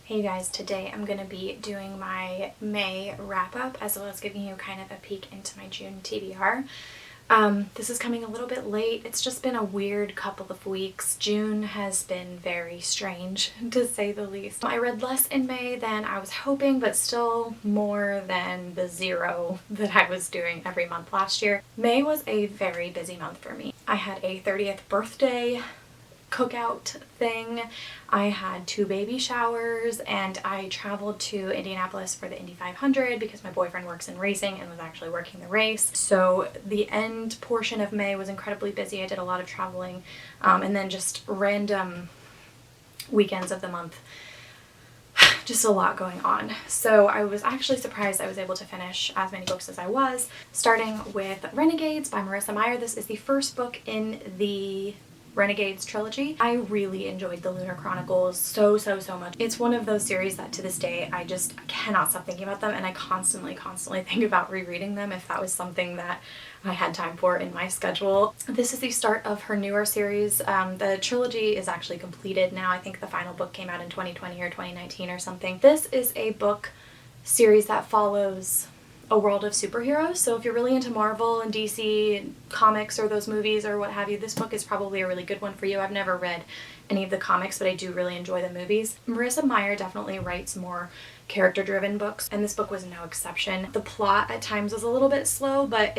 Hey guys, today I'm going to be doing my May wrap-up as well as giving you kind of a peek into my June TBR. This is coming a little bit late. It's just been a weird couple of weeks. June has been very strange, to say the least. I read less in May than I was hoping, but still more than the 0 that I was doing every month last year. May was a very busy month for me. I had a 30th birthday cookout thing. I had 2 baby showers, and I traveled to Indianapolis for the Indy 500 because my boyfriend works in racing and was actually working the race. So the end portion of May was incredibly busy. I did a lot of traveling, and then just random weekends of the month. Just a lot going on. So I was actually surprised I was able to finish as many books as I was, starting with Renegades by Marissa Meyer. This is the first book in the Renegades trilogy. I really enjoyed the Lunar Chronicles so much. It's one of those series that to this day I just cannot stop thinking about them, and I constantly think about rereading them if that was something that I had time for in my schedule. This is the start of her newer series. The trilogy is actually completed now. I think the final book came out in 2020 or 2019 or something. This is a book series that follows a world of superheroes. So if you're really into Marvel and DC comics or those movies or what have you, this book is probably a really good one for you. I've never read any of the comics, but I do really enjoy the movies. Marissa Meyer definitely writes more character-driven books, and this book was no exception. The plot at times was a little bit slow, but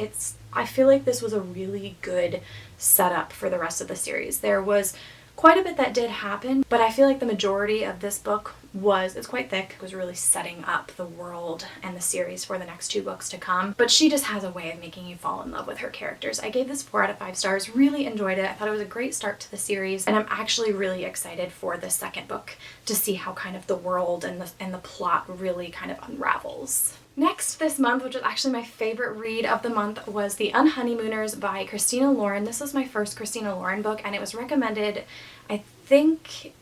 I feel like this was a really good setup for the rest of the series. There was quite a bit that did happen, but I feel like the majority of this book it's quite thick. It was really setting up the world and the series for the next 2 books to come. But she just has a way of making you fall in love with her characters. I gave this 4 out of 5 stars, really enjoyed it. I thought it was a great start to the series, and I'm actually really excited for the second book to see how kind of the world and the plot really kind of unravels. Next this month, which was actually my favorite read of the month, was The Unhoneymooners by Christina Lauren. This was my first Christina Lauren book, and it was recommended, I think,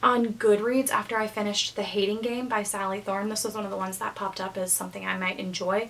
on Goodreads after I finished The Hating Game by Sally Thorne. This was one of the ones that popped up as something I might enjoy,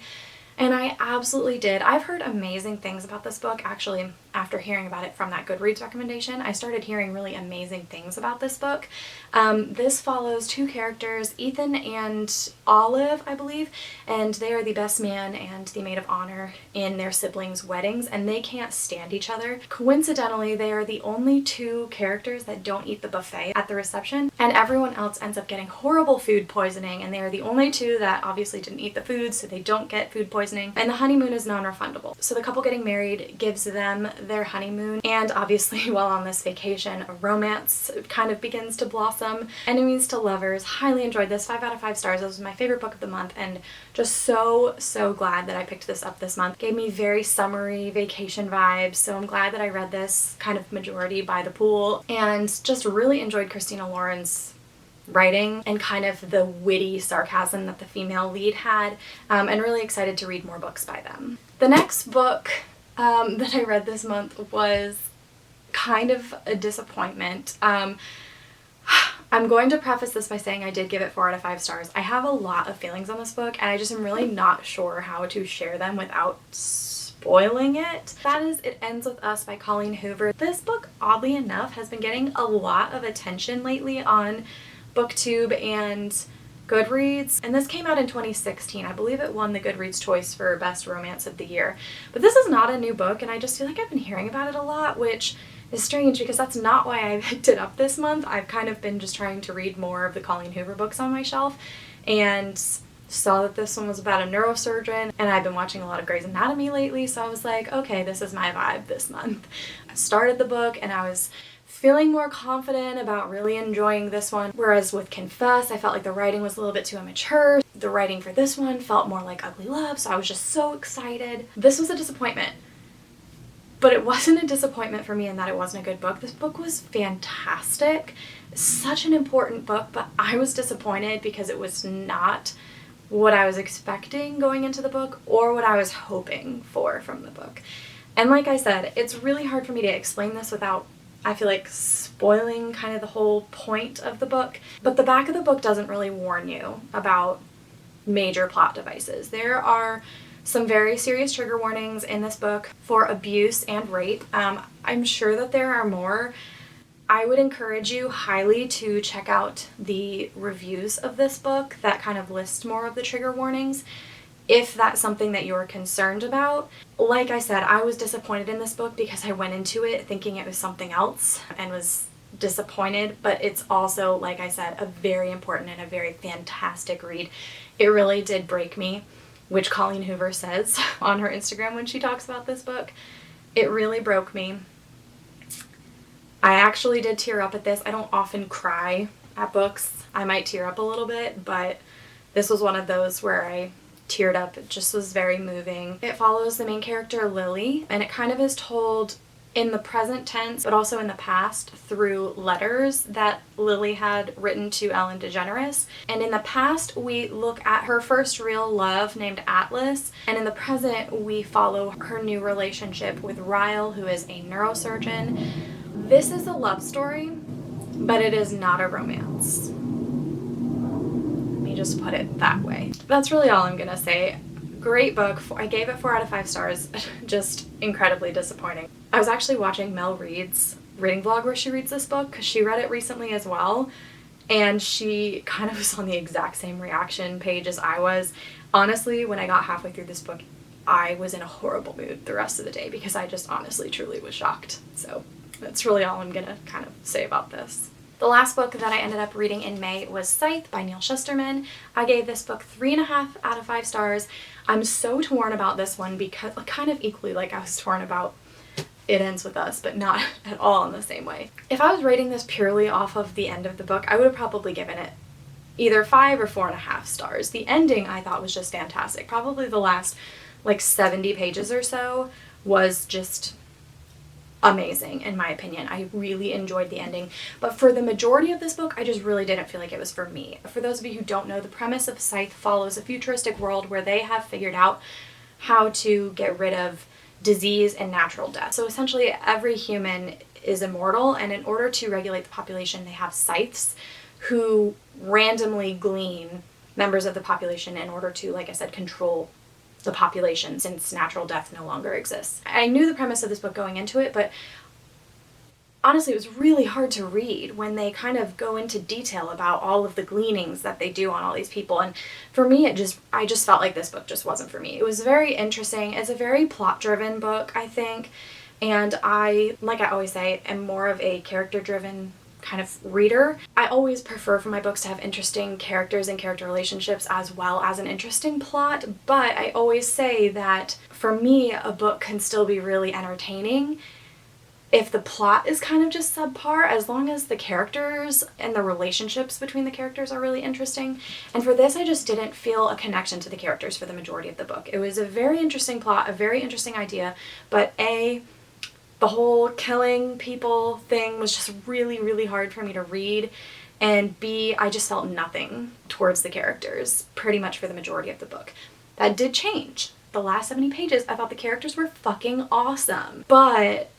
and I absolutely did. I've heard amazing things about this book. Actually, after hearing about it from that Goodreads recommendation, I started hearing really amazing things about this book. This follows 2 characters, Ethan and Olive, I believe, and they are the best man and the maid of honor in their siblings' weddings, and they can't stand each other. Coincidentally, they are the only 2 characters that don't eat the buffet at the reception, and everyone else ends up getting horrible food poisoning, and they are the only 2 that obviously didn't eat the food, so they don't get food poisoning, and the honeymoon is non-refundable. So the couple getting married gives them their honeymoon, and obviously while on this vacation, a romance kind of begins to blossom. Enemies to lovers. Highly enjoyed this. 5 out of 5 stars. This was my favorite book of the month, and just so glad that I picked this up this month. Gave me very summery vacation vibes, so I'm glad that I read this kind of majority by the pool, and just really enjoyed Christina Lauren's writing and kind of the witty sarcasm that the female lead had, and really excited to read more books by them. The next book that I read this month was kind of a disappointment. I'm going to preface this by saying I did give it 4 out of 5 stars. I have a lot of feelings on this book, and I just am really not sure how to share them without spoiling it. That is It Ends With Us by Colleen Hoover. This book, oddly enough, has been getting a lot of attention lately on BookTube and Goodreads, and this came out in 2016. I believe it won the Goodreads choice for Best Romance of the Year. But this is not a new book, and I just feel like I've been hearing about it a lot, which is strange because that's not why I picked it up this month. I've kind of been just trying to read more of the Colleen Hoover books on my shelf, and saw that this one was about a neurosurgeon, and I've been watching a lot of Grey's Anatomy lately, so I was like, okay, this is my vibe this month. I started the book and I was feeling more confident about really enjoying this one, whereas with Confess, I felt like the writing was a little bit too immature. The writing for this one felt more like Ugly Love, so I was just so excited. This was a disappointment. But it wasn't a disappointment for me in that it wasn't a good book. This book was fantastic. Such an important book, but I was disappointed because it was not what I was expecting going into the book or what I was hoping for from the book. And like I said, it's really hard for me to explain this without, I feel like, spoiling kind of the whole point of the book. But the back of the book doesn't really warn you about major plot devices. There are some very serious trigger warnings in this book for abuse and rape. I'm sure that there are more I would encourage you highly to check out the reviews of this book that kind of list more of the trigger warnings, if that's something that you're concerned about. Like I said, I was disappointed in this book because I went into it thinking it was something else and was disappointed, but it's also, like I said, a very important and a very fantastic read. It really did break me, which Colleen Hoover says on her Instagram when she talks about this book. It really broke me. I actually did tear up at this. I don't often cry at books. I might tear up a little bit, but this was one of those where I teared up. It just was very moving. It follows the main character, Lily, and it kind of is told in the present tense, but also in the past through letters that Lily had written to Ellen DeGeneres. And in the past, we look at her first real love named Atlas, and in the present, we follow her new relationship with Ryle, who is a neurosurgeon. This is a love story, but it is not a romance. Let me just put it that way. That's really all I'm gonna say. Great book. I gave it 4 out of 5 stars. Just incredibly disappointing. I was actually watching Mel Reed's reading vlog where she reads this book because she read it recently as well, and she kind of was on the exact same reaction page as I was. Honestly, when I got halfway through this book, I was in a horrible mood the rest of the day because I just honestly truly was shocked. So that's really all I'm gonna kind of say about this. The last book that I ended up reading in May was Scythe by Neil Shusterman. I gave this book 3.5 out of 5 stars. I'm so torn about this one because kind of equally like I was torn about It Ends With Us, but not at all in the same way. If I was rating this purely off of the end of the book, I would have probably given it either 5 or 4.5 stars. The ending I thought was just fantastic. Probably the last like 70 pages or so was just amazing in my opinion. I really enjoyed the ending, but for the majority of this book I just really didn't feel like it was for me. For those of you who don't know, the premise of Scythe follows a futuristic world where they have figured out how to get rid of disease and natural death. So essentially every human is immortal, and in order to regulate the population they have scythes who randomly glean members of the population in order to, like I said, control the population since natural death no longer exists. I knew the premise of this book going into it, but honestly it was really hard to read when they kind of go into detail about all of the gleanings that they do on all these people, and for me I just felt like this book just wasn't for me. It was very interesting. It's a very plot-driven book, I think, and I, like I always say, am more of a character-driven kind of reader. I always prefer for my books to have interesting characters and character relationships as well as an interesting plot, but I always say that for me a book can still be really entertaining if the plot is kind of just subpar, as long as the characters and the relationships between the characters are really interesting. And for this I just didn't feel a connection to the characters for the majority of the book. It was a very interesting plot, a very interesting idea, but the whole killing people thing was just really, really hard for me to read, and B, I just felt nothing towards the characters pretty much for the majority of the book. That did change. The last 70 pages, I thought the characters were fucking awesome, but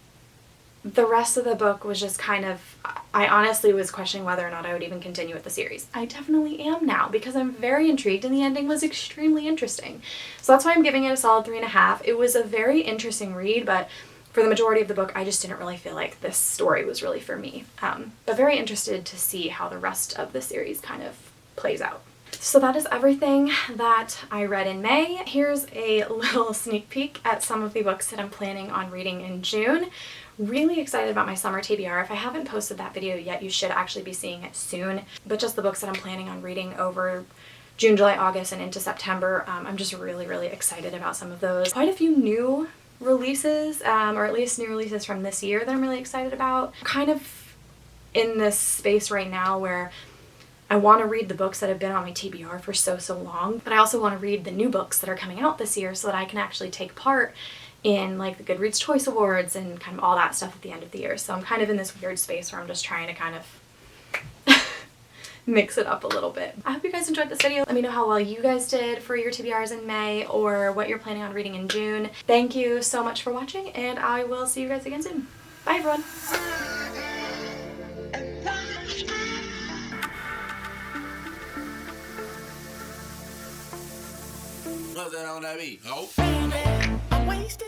the rest of the book was just kind of, I honestly was questioning whether or not I would even continue with the series. I definitely am now because I'm very intrigued and the ending was extremely interesting. So that's why I'm giving it a solid 3.5. It was a very interesting read, but for the majority of the book, I just didn't really feel like this story was really for me. But very interested to see how the rest of the series kind of plays out. So that is everything that I read in May. Here's a little sneak peek at some of the books that I'm planning on reading in June. Really excited about my summer TBR. If I haven't posted that video yet, you should actually be seeing it soon. But just the books that I'm planning on reading over June, July, August, and into September, I'm just really, really excited about some of those. Quite a few new releases, or at least new releases from this year that I'm really excited about. I'm kind of in this space right now where I want to read the books that have been on my TBR for so long, but I also want to read the new books that are coming out this year so that I can actually take part in like the Goodreads Choice Awards and kind of all that stuff at the end of the year. So I'm kind of in this weird space where I'm just trying to kind of mix it up a little bit. I hope you guys enjoyed this video. Let me know how well you guys did for your TBRs in May or what you're planning on reading in June. Thank you so much for watching, and I will see you guys again soon. Bye everyone! What's that on that beat? Oh. Baby, I'm wasted.